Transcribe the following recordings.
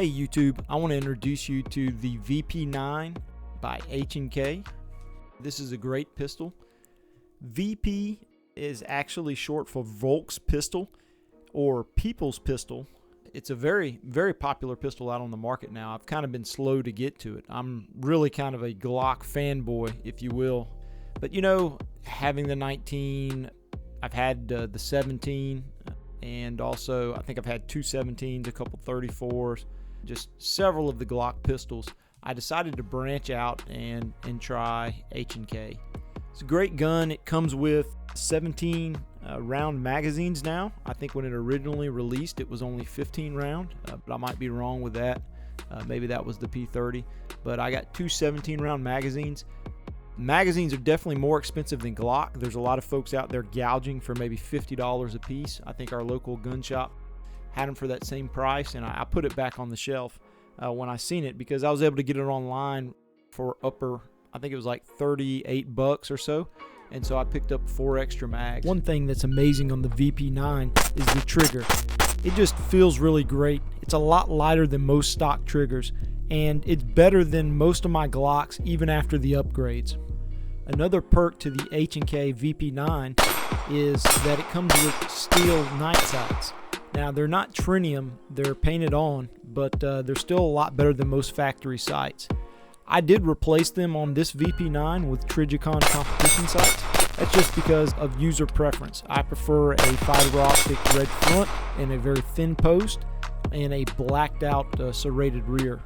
Hey YouTube, I want to introduce you to the VP9 by H&K. This is a great pistol. VP is actually short for Volk's pistol or People's pistol. It's a very, very popular pistol out on the market now. I've kind of been slow to get to it. I'm really kind of a Glock fanboy, if you will. But you know, having the 19, I've had the 17, and also I think I've had two 17s, a couple 34s, just several of the Glock pistols. I decided to branch out and try H&K. It's a great gun. It comes with 17 round magazines now. I think when it originally released it was only 15 round, but I might be wrong with that. Maybe that was the P30, but I got two 17 round magazines. Magazines are definitely more expensive than Glock. There's a lot of folks out there gouging for maybe $50 a piece. I think our local gun shop had them for that same price, and I put it back on the shelf when I seen it because I was able to get it online for I think it was like $38 or so, and so I picked up 4 extra mags. One thing that's amazing on the VP9 is the trigger. It just feels really great. It's a lot lighter than most stock triggers, and it's better than most of my Glocks even after the upgrades. Another perk to the H&K VP9 is that it comes with steel night sights. Now, they're not trinium, they're painted on, but they're still a lot better than most factory sights. I did replace them on this VP9 with Trijicon competition sights. That's just because of user preference. I prefer a fiber optic red front and a very thin post and a blacked out serrated rear.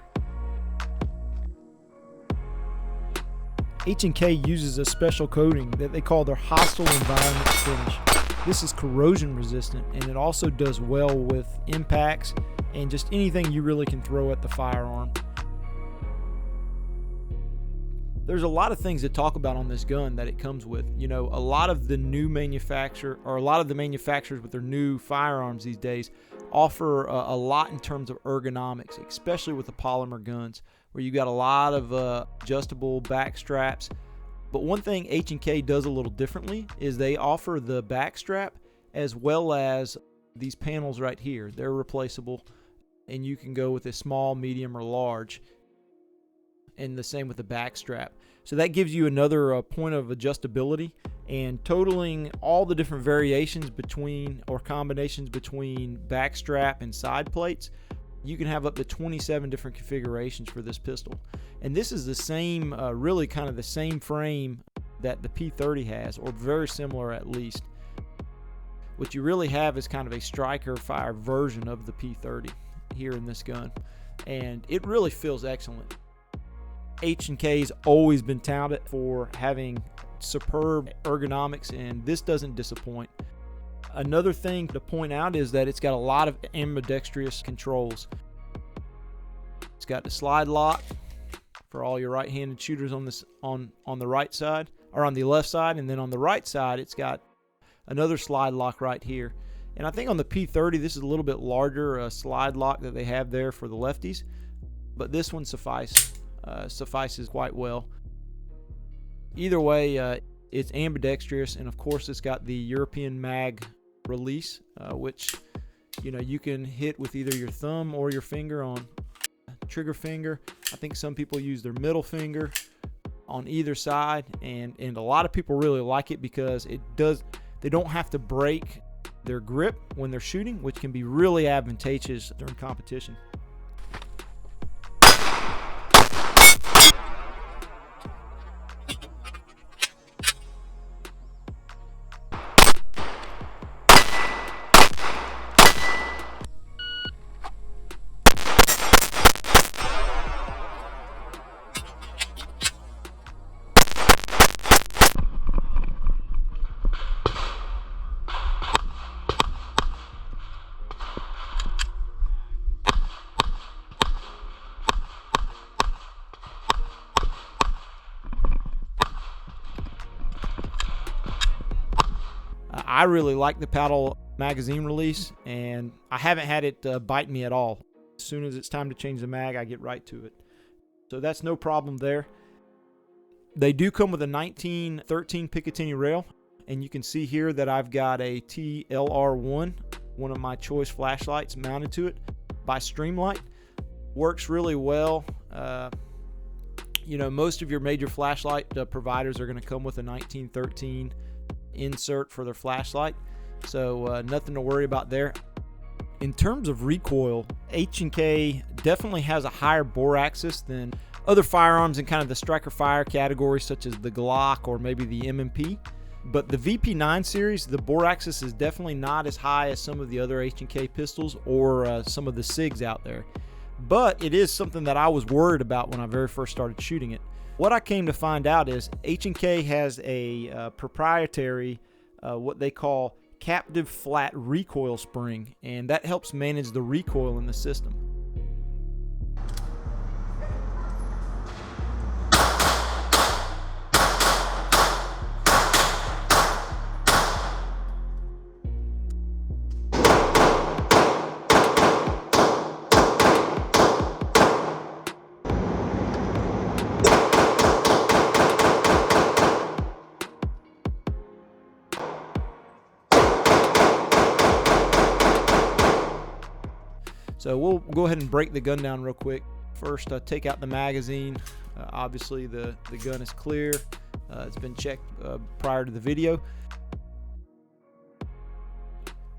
H&K uses a special coating that they call their hostile environment finish. This is corrosion resistant, and it also does well with impacts and just anything you really can throw at the firearm. There's a lot of things to talk about on this gun that it comes with. You know, a lot of the manufacturers with their new firearms these days offer a lot in terms of ergonomics, especially with the polymer guns, where you got a lot of adjustable back straps. But one thing H&K does a little differently is they offer the back strap as well as these panels right here. They're replaceable, and you can go with a small, medium, or large, and the same with the back strap. So that gives you another point of adjustability, and totaling all the different variations between or combinations between back strap and side plates, you can have up to 27 different configurations for this pistol. And this is the same, really kind of the same frame that the P30 has, or very similar at least. What you really have is kind of a striker fire version of the P30 here in this gun, and it really feels excellent. H&K's always been touted for having superb ergonomics, and this doesn't disappoint. Another thing to point out is that it's got a lot of ambidextrous controls. It's got the slide lock for all your right-handed shooters on the right side, or on the left side, and then on the right side it's got another slide lock right here. And I think on the P30 this is a little bit larger slide lock that they have there for the lefties, but this one suffices quite well. Either way, it's ambidextrous, and of course it's got the European mag release, which you can hit with either your thumb or your finger on trigger finger. I think some people use their middle finger on either side, and a lot of people really like it because they don't have to break their grip when they're shooting, which can be really advantageous during competition. I really like the paddle magazine release, and I haven't had it bite me at all. As soon as it's time to change the mag, I get right to it. So that's no problem there. They do come with a 1913 Picatinny rail, and you can see here that I've got a TLR1, one of my choice flashlights, mounted to it by Streamlight. Works really well. You know, most of your major flashlight providers are going to come with a 1913 insert for their flashlight, so nothing to worry about there. In terms of recoil, H&K definitely has a higher bore axis than other firearms in kind of the striker fire category, such as the Glock or maybe the M&P. But the VP9 series, the bore axis is definitely not as high as some of the other H&K pistols or some of the SIGs out there. But it is something that I was worried about when I very first started shooting it. What I came to find out is H&K has a proprietary, what they call captive flat recoil spring, and that helps manage the recoil in the system. So we'll go ahead and break the gun down real quick. First, take out the magazine. Obviously, the gun is clear. It's been checked prior to the video.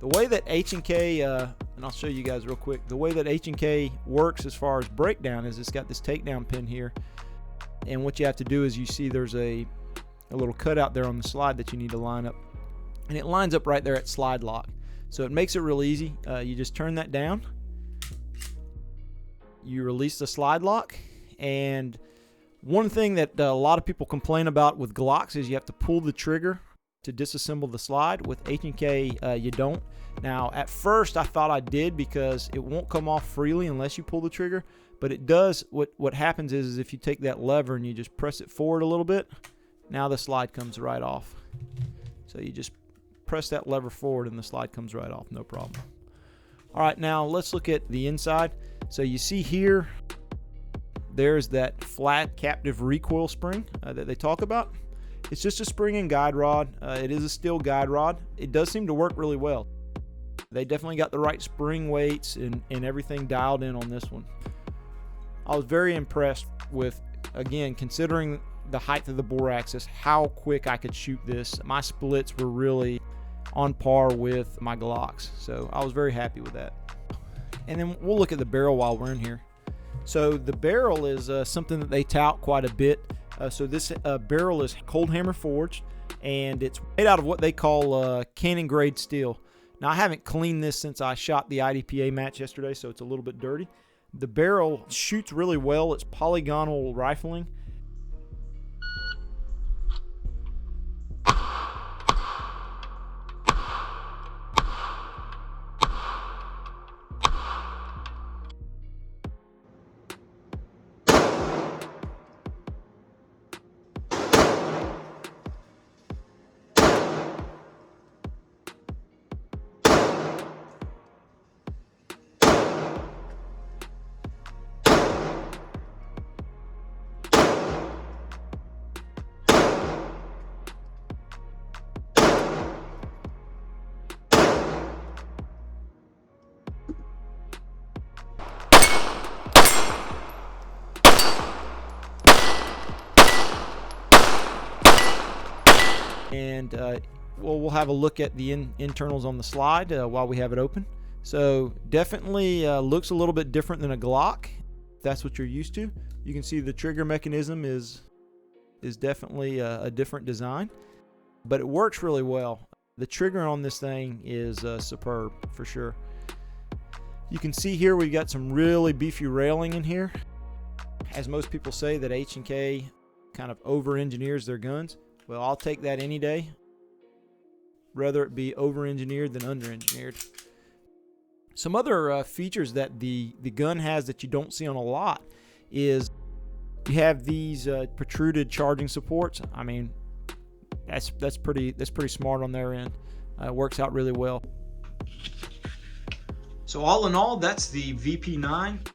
The way that H&K, and I'll show you guys real quick, the way that H&K works as far as breakdown is it's got this takedown pin here. And what you have to do is you see there's a little cutout there on the slide that you need to line up. And it lines up right there at slide lock. So it makes it real easy. You just turn that down. You release the slide lock, and one thing that a lot of people complain about with Glocks is you have to pull the trigger to disassemble the slide. With H&K, you don't. Now, at first I thought I did because it won't come off freely unless you pull the trigger, but it does. What happens is if you take that lever and you just press it forward a little bit, now the slide comes right off. So you just press that lever forward and the slide comes right off, no problem. All right, now let's look at the inside. So you see here, there's that flat captive recoil spring that they talk about. It's just a spring and guide rod. It is a steel guide rod. It does seem to work really well. They definitely got the right spring weights and everything dialed in on this one. I was very impressed with, again, considering the height of the bore axis, how quick I could shoot this. My splits were really on par with my Glocks, so I was very happy with that. And then we'll look at the barrel while we're in here. So the barrel is something that they tout quite a bit. So this barrel is cold hammer forged, and it's made out of what they call cannon grade steel. Now, I haven't cleaned this since I shot the IDPA match yesterday, so it's a little bit dirty. The barrel shoots really well. It's polygonal rifling. And we'll have a look at the internals on the slide while we have it open. So definitely looks a little bit different than a Glock, if that's what you're used to. You can see the trigger mechanism is definitely a different design, but it works really well. The trigger on this thing is superb for sure. You can see here we've got some really beefy railing in here. As most people say that H&K kind of over-engineers their guns. Well, I'll take that any day. Rather it be over-engineered than under-engineered. Some other features that the gun has that you don't see on a lot is you have these protruded charging supports. I mean, that's pretty smart on their end. It works out really well. So all in all, that's the VP9.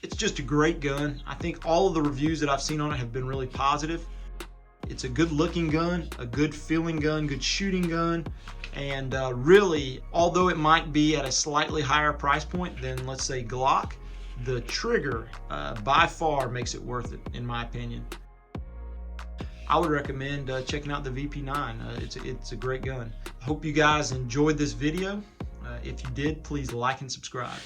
It's just a great gun. I think all of the reviews that I've seen on it have been really positive. It's a good looking gun, a good feeling gun, good shooting gun, and really, although it might be at a slightly higher price point than, let's say, Glock, the trigger by far makes it worth it, in my opinion. I would recommend checking out the VP9. It's a great gun. I hope you guys enjoyed this video. If you did, please like and subscribe.